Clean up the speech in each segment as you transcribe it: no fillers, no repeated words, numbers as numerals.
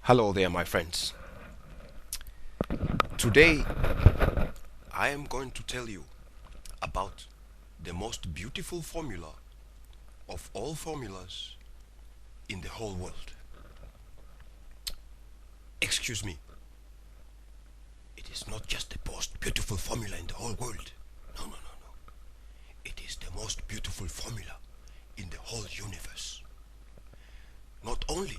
Hello there, my friends. Today I am going to tell you about the most beautiful formula of all formulas in the whole world. Excuse me, it is not just the most beautiful formula in the whole world. No, no, no, no. It is the most beautiful formula in the whole universe. Not only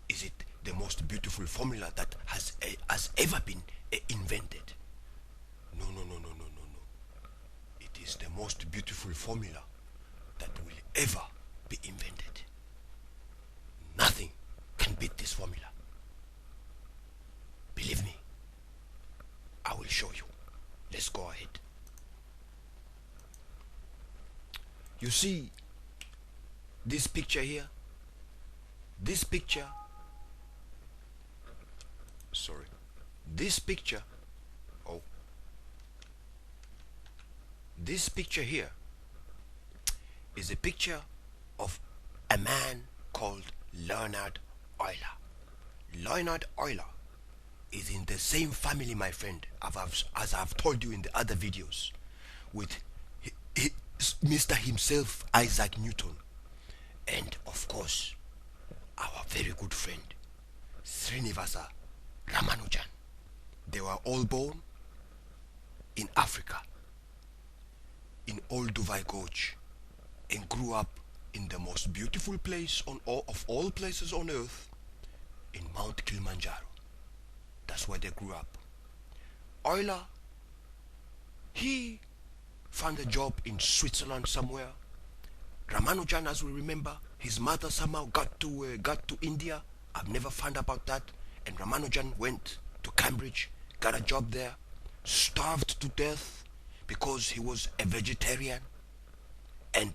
is it the most beautiful formula that has ever been invented. No, no, no, no, no, no, no. It is the most beautiful formula that will ever be invented. Nothing can beat this formula. Believe me, I will show you. Let's go ahead. You see this picture here? This picture, sorry, this picture, oh, this picture here is a picture of a man called Leonhard Euler. Leonhard Euler is in the same family, my friend, as I've told you in the other videos, with Mr. himself, Isaac Newton, and of course, our very good friend, Srinivasa Ramanujan. They were all born in Africa, in Olduvai Gorge, and grew up in the most beautiful place of all places on earth, in Mount Kilimanjaro. That's where they grew up. Euler, he found a job in Switzerland somewhere. Ramanujan, as we remember, his mother somehow got to India. I've never found about that. And Ramanujan went to Cambridge, got a job there, starved to death because he was a vegetarian, and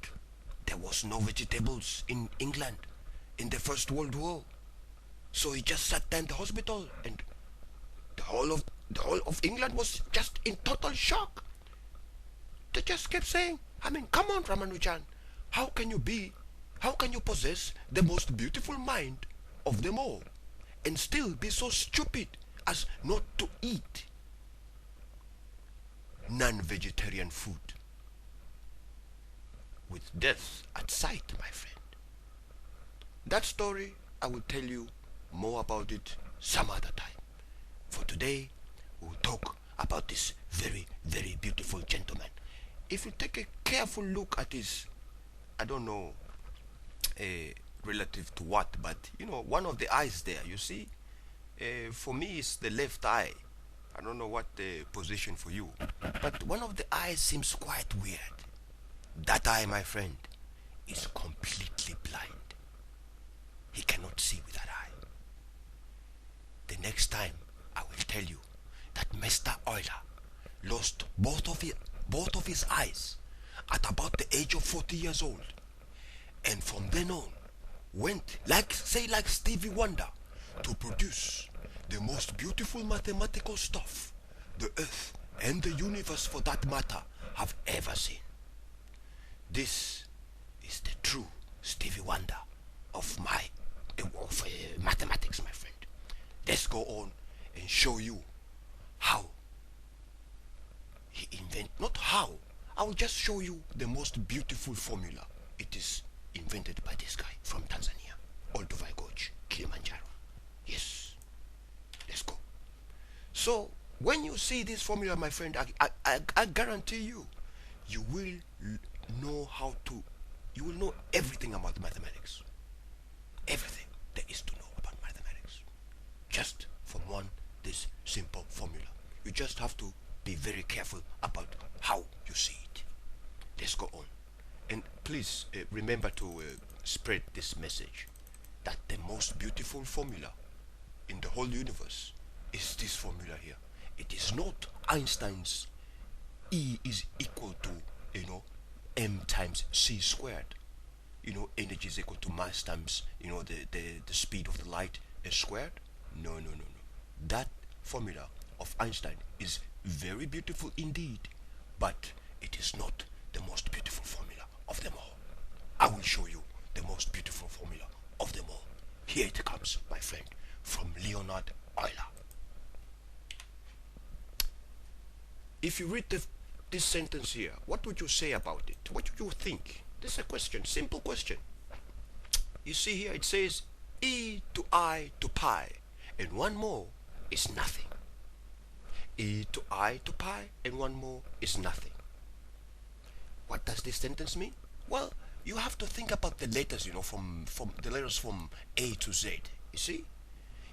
there was no vegetables in England in the First World War. So he just sat there in the hospital, and the whole of England was just in total shock. They just kept saying, I mean, come on, Ramanujan, how can you possess the most beautiful mind of them all and still be so stupid as not to eat non-vegetarian food with death at sight, my friend? That story, I will tell you more about it some other time. For today, we'll talk about this very, very beautiful gentleman. If you take a careful look at his, I don't know, relative to what, but you know, one of the eyes there, you see, for me it's the left eye. I don't know what the position for you, but one of the eyes seems quite weird. That eye, my friend, is completely blind. He cannot see with that eye. The next time I will tell you that Mr. Euler lost both of his eyes at about the age of 40 years old, and from then on went, like Stevie Wonder, to produce the most beautiful mathematical stuff the earth and the universe, for that matter, have ever seen. This is the true Stevie Wonder of mathematics, my friend. Let's go on and show you how he invented, not how, I will just show you the most beautiful formula. It is invented by this guy from Tanzania, Olduvai Gorge, Kilimanjaro. Yes, let's go. So when you see this formula, my friend, I guarantee you, you will you will know everything about mathematics. Everything there is to know about mathematics. Just from this simple formula. You just have to be very careful about how you see it. Let's go on. And please remember to spread this message that the most beautiful formula in the whole universe is this formula here. It is not Einstein's E is equal to, m times c squared. Energy is equal to mass times, the speed of the light squared. No, no, no, no. That formula of Einstein is very beautiful indeed, but it is not the most beautiful formula of them all. I will show you the most beautiful formula of them all. Here it comes, my friend, from Leonard Euler. If you read this sentence here, what would you say about it? What would you think? This is a question, simple question. You see here it says e to I to pi, and one more is nothing. E to I to pi, and one more is nothing. What does this sentence mean? Well, you have to think about the letters, from the letters from A to Z. You see?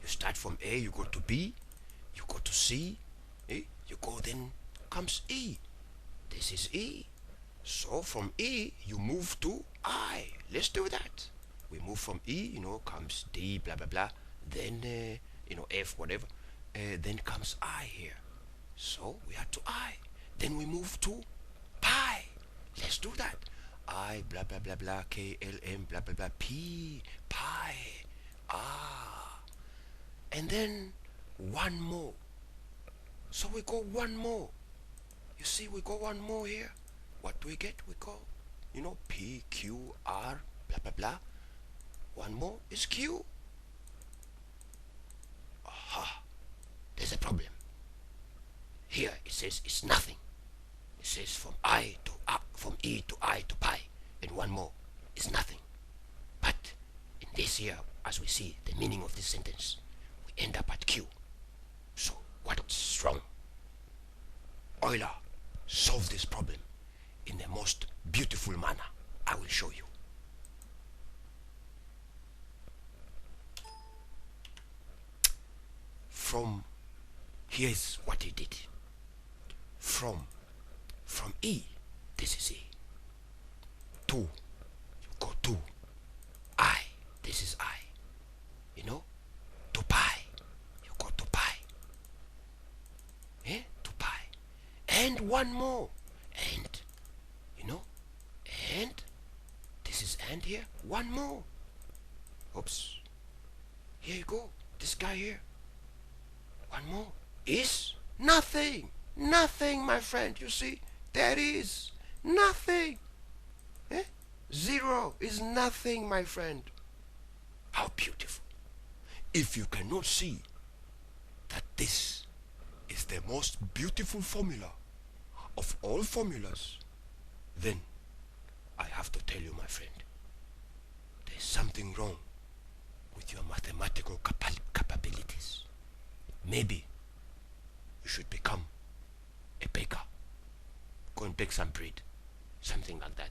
You start from A, you go to B, you go to C, you go, then comes E. This is E. So from E, you move to I. Let's do that. We move from E, comes D, blah, blah, blah. Then, F, whatever. Then comes I here. So we are to I. Then we move to pi. Let's do that. I, blah, blah, blah, blah, K, L, M, blah, blah, blah, P, pi, ah. And then one more. So we go one more. You see, we go one more here. What do we get? We go, P, Q, R, blah, blah, blah. One more is Q. Aha. There's a problem. Here it says it's nothing. It says from E to I to pi, and one more is nothing. But in this here, as we see the meaning of this sentence, we end up at Q. So what's wrong? Euler solved this problem in the most beautiful manner. I will show you. Here's what he did. From E, this is E. To, you go to I, this is I. To pi, you go to pi. To pi. And one more. And, and, this is and here, one more. Oops. Here you go, this guy here. One more is nothing. Nothing, my friend. You see, there is nothing. Zero is nothing, my friend. How beautiful. If you cannot see that this is the most beautiful formula of all formulas, then I have to tell you, my friend, there's something wrong with your mathematical capabilities. Maybe you should become a baker. Go and bake some bread. Something like that.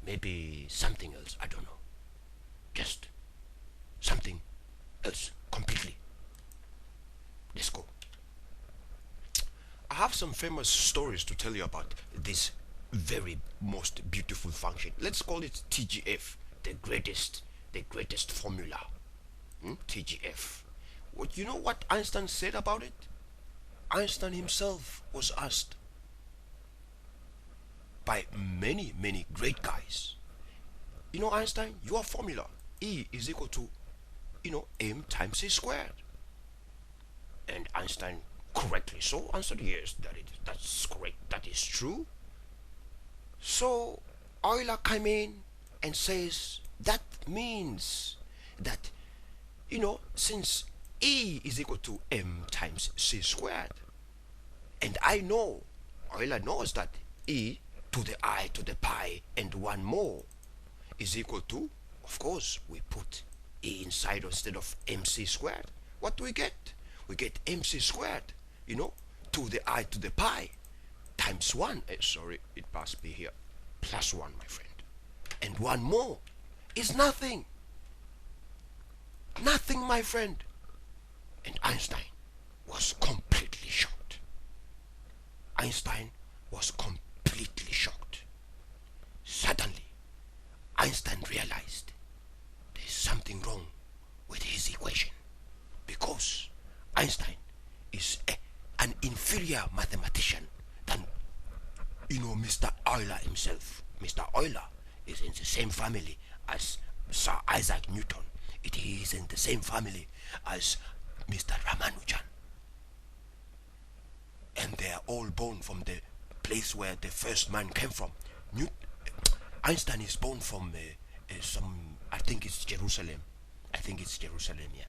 Maybe something else. I don't know. Just something else completely. Let's go. I have some famous stories to tell you about this very most beautiful function. Let's call it TGF, the greatest formula. TGF. You know what Einstein said about it? Einstein himself was asked by many great guys, Einstein, your formula E is equal to m times c squared. And Einstein correctly so answered yes, that's correct, that is true. So Euler came in and says that means that since E is equal to m times c squared, and I know, Euler knows that E to the I to the pi and one more is equal to, of course, we put E inside instead of mc squared. What do we get? We get mc squared, to the I to the pi times 1. Sorry, it must be here. Plus 1, my friend. And one more is nothing. Nothing, my friend. And Einstein was completely shocked. Einstein was completely shocked. Suddenly, Einstein realized there's something wrong with his equation, because Einstein is an inferior mathematician than Mr. Euler himself. Mr. Euler is in the same family as Sir Isaac Newton. It is in the same family as Mr. Ramanujan. And they are all born from the place where the first man came from. Einstein is born from I think it's Jerusalem. Yeah.